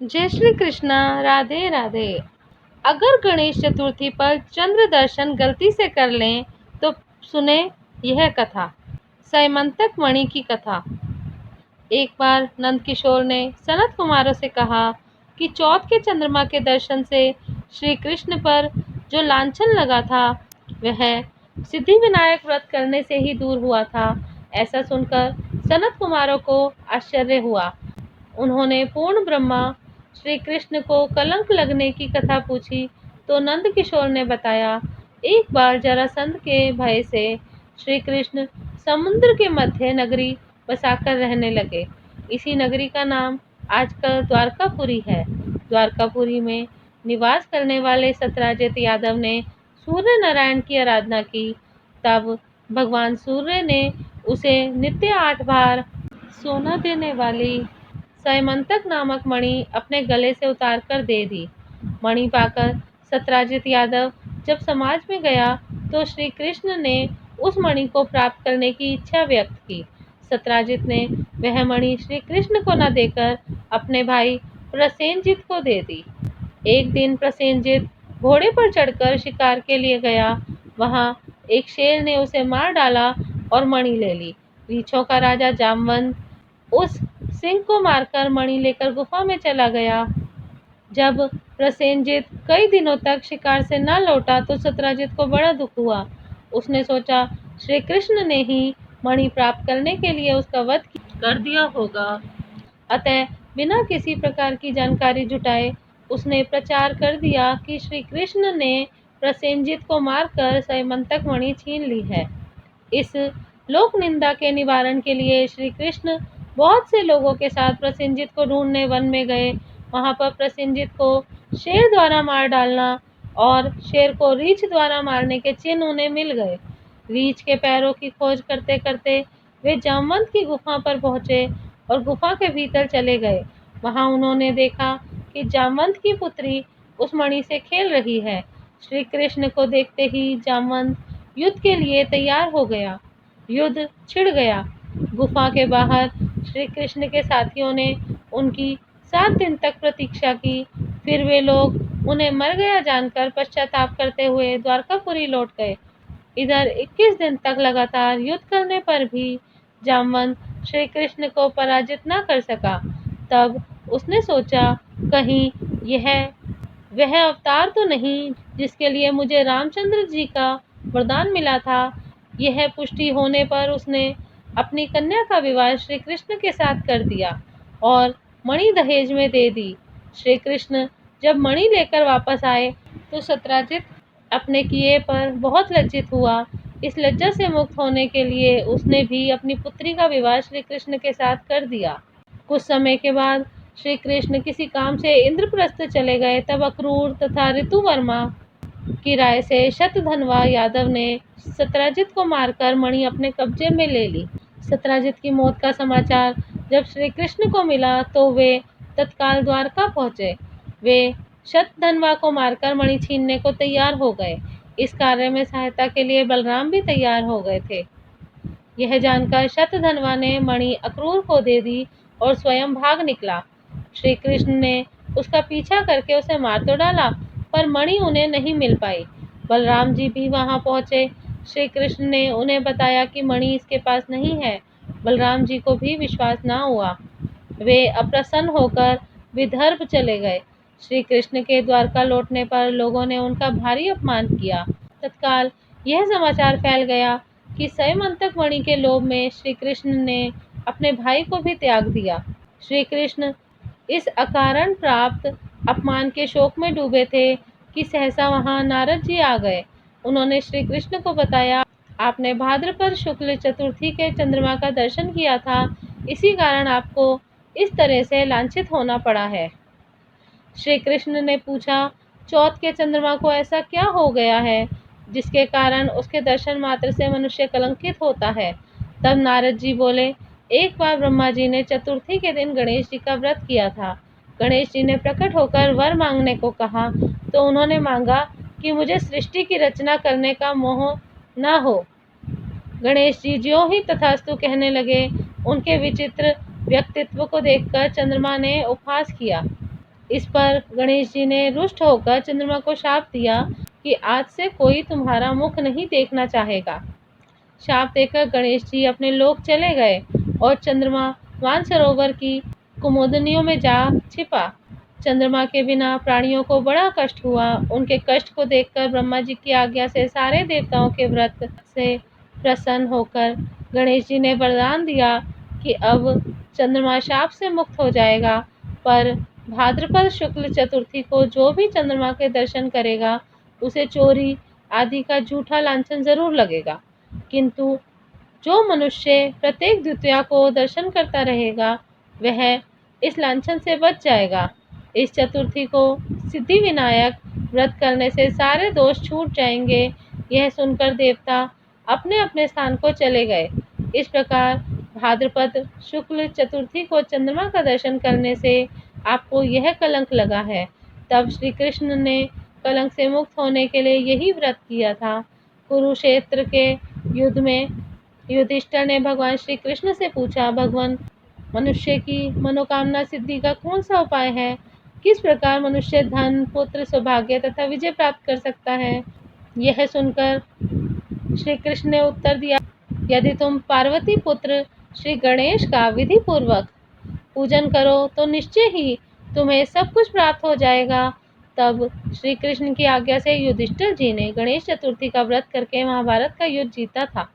जय श्री कृष्णा। राधे राधे। अगर गणेश चतुर्थी पर चंद्र दर्शन गलती से कर लें तो सुने यह कथा। सैमंतक मणि की कथा। एक बार नंद किशोर ने सनत कुमारों से कहा कि चौथ के चंद्रमा के दर्शन से श्री कृष्ण पर जो लांछन लगा था वह सिद्धि विनायक व्रत करने से ही दूर हुआ था। ऐसा सुनकर सनत कुमारों को आश्चर्य हुआ। उन्होंने पूर्ण ब्रह्मा श्री कृष्ण को कलंक लगने की कथा पूछी तो नंद किशोर ने बताया, एक बार जरासंध के भय से श्री कृष्ण समुद्र के मध्य नगरी बसाकर रहने लगे। इसी नगरी का नाम आजकल द्वारकापुरी है। द्वारकापुरी में निवास करने वाले सत्यराजित यादव ने सूर्य नारायण की आराधना की। तब भगवान सूर्य ने उसे नित्य 8 बार सोना देने वाली सैमंतक नामक मणि अपने गले से उतार कर दे दी। मणि पाकर सत्यराजित यादव जब समाज में गया तो श्री कृष्ण ने उस मणि को प्राप्त करने की इच्छा व्यक्त की। सत्यराजित ने वह मणि श्री कृष्ण को न देकर अपने भाई प्रसेनजित को दे दी। एक दिन प्रसेनजित घोड़े पर चढ़कर शिकार के लिए गया। वहां एक शेर ने उसे मार डाला और मणि ले ली। रीछों का राजा जामवंत उस सिंह को मारकर मणि लेकर गुफा में चला गया। जब प्रसेनजित कई दिनों तक शिकार से न लौटा तो सत्यराजित को बड़ा दुख हुआ। उसने सोचा श्री कृष्ण ने ही मणि प्राप्त करने के लिए उसका वध कर दिया होगा। अतः बिना किसी प्रकार की जानकारी जुटाए उसने प्रचार कर दिया कि श्री कृष्ण ने प्रसेनजित को मारकर सैमंतक मणि छीन ली है। इस लोक निंदा के निवारण के लिए श्री कृष्ण बहुत से लोगों के साथ प्रसेनजित को ढूंढने वन में गए। वहां पर प्रसेनजित को शेर द्वारा मार डालना और शेर को रीछ द्वारा मारने के चिन्ह उन्हें मिल गए। रीछ के पैरों की खोज करते करते वे जामवंत की गुफा पर पहुंचे और गुफा के भीतर चले गए। वहां उन्होंने देखा कि जामवंत की पुत्री उस मणि से खेल रही है। श्री कृष्ण को देखते ही जामवंत युद्ध के लिए तैयार हो गया। युद्ध छिड़ गया। गुफा के बाहर श्री कृष्ण के साथियों ने उनकी 7 दिन तक प्रतीक्षा की। फिर वे लोग उन्हें मर गया जानकर पश्चाताप करते हुए द्वारकापुरी लौट गए। इधर 21 दिन तक लगातार युद्ध करने पर भी जामवंत श्री कृष्ण को पराजित न कर सका। तब उसने सोचा, कहीं यह वह अवतार तो नहीं जिसके लिए मुझे रामचंद्र जी का वरदान मिला था। यह पुष्टि होने पर उसने अपनी कन्या का विवाह श्री कृष्ण के साथ कर दिया और मणि दहेज में दे दी। श्री कृष्ण जब मणि लेकर वापस आए तो सत्यराजित अपने किए पर बहुत लज्जित हुआ। इस लज्जा से मुक्त होने के लिए उसने भी अपनी पुत्री का विवाह श्री कृष्ण के साथ कर दिया। कुछ समय के बाद श्री कृष्ण किसी काम से इंद्रप्रस्थ चले गए। तब अक्रूर तथा ऋतुवर्मा की राय से शतधन्वा यादव ने सत्यराजित को मारकर मणि अपने कब्जे में ले ली। सत्यराजित की मौत का समाचार जब श्री कृष्ण को मिला तो वे तत्काल द्वारका पहुंचे। वे शतधन्वा को मारकर मणि छीनने को तैयार हो गए। इस कार्य में सहायता के लिए बलराम भी तैयार हो गए थे। यह जानकर शतधन्वा ने मणि अक्रूर को दे दी और स्वयं भाग निकला। श्री कृष्ण ने उसका पीछा करके उसे मार तो डाला पर मणि उन्हें नहीं मिल पाई। बलराम जी भी वहां पहुंचे। श्री कृष्ण ने उन्हें बताया कि मणि इसके पास नहीं है। बलराम जी को भी विश्वास न हुआ। वे अप्रसन्न होकर विदर्भ चले गए। श्री कृष्ण के द्वारका लौटने पर लोगों ने उनका भारी अपमान किया। तत्काल यह समाचार फैल गया कि सैमंतक मणि के लोभ में श्री कृष्ण ने अपने भाई को भी त्याग दिया। श्री कृष्ण इस अकारण प्राप्त अपमान के शोक में डूबे थे कि सहसा वहां नारद जी आ गए। उन्होंने श्री कृष्ण को बताया, आपने भाद्रपद शुक्ल चतुर्थी के चंद्रमा का दर्शन किया था, इसी कारण आपको इस तरह से लांछित होना पड़ा है। श्री कृष्ण ने पूछा, चौथ के चंद्रमा को ऐसा क्या हो गया है जिसके कारण उसके दर्शन मात्र से मनुष्य कलंकित होता है। तब नारद जी बोले, एक बार ब्रह्मा जी ने चतुर्थी के दिन गणेश जी का व्रत किया था। गणेश जी ने प्रकट होकर वर मांगने को कहा तो उन्होंने मांगा कि मुझे सृष्टि की रचना करने का मोह न हो। गणेश जी ज्यों ही तथास्तु कहने लगे, उनके विचित्र व्यक्तित्व को देखकर चंद्रमा ने उपहास किया। इस पर गणेश जी ने रुष्ट होकर चंद्रमा को शाप दिया कि आज से कोई तुम्हारा मुख नहीं देखना चाहेगा। शाप देकर गणेश जी अपने लोक चले गए और चंद्रमा मानसरोवर की कुमुदनियों में जा छिपा। चंद्रमा के बिना प्राणियों को बड़ा कष्ट हुआ। उनके कष्ट को देखकर ब्रह्मा जी की आज्ञा से सारे देवताओं के व्रत से प्रसन्न होकर गणेश जी ने वरदान दिया कि अब चंद्रमा शाप से मुक्त हो जाएगा, पर भाद्रपद शुक्ल चतुर्थी को जो भी चंद्रमा के दर्शन करेगा उसे चोरी आदि का झूठा लांछन जरूर लगेगा, किंतु जो मनुष्य प्रत्येक द्वितीया को दर्शन करता रहेगा वह इस लांछन से बच जाएगा। इस चतुर्थी को सिद्धि विनायक व्रत करने से सारे दोष छूट जाएंगे। यह सुनकर देवता अपने अपने स्थान को चले गए। इस प्रकार भाद्रपद शुक्ल चतुर्थी को चंद्रमा का दर्शन करने से आपको यह कलंक लगा है। तब श्री कृष्ण ने कलंक से मुक्त होने के लिए यही व्रत किया था। कुरुक्षेत्र के युद्ध में युधिष्ठिर ने भगवान श्री कृष्ण से पूछा, भगवान, मनुष्य की मनोकामना सिद्धि का कौन सा उपाय है? किस प्रकार मनुष्य धन, पुत्र, सौभाग्य तथा विजय प्राप्त कर सकता है? यह सुनकर श्री कृष्ण ने उत्तर दिया, यदि तुम पार्वती पुत्र श्री गणेश का विधि पूर्वक पूजन करो तो निश्चय ही तुम्हें सब कुछ प्राप्त हो जाएगा। तब श्री कृष्ण की आज्ञा से युधिष्ठिर जी ने गणेश चतुर्थी का व्रत करके महाभारत का युद्ध जीता था।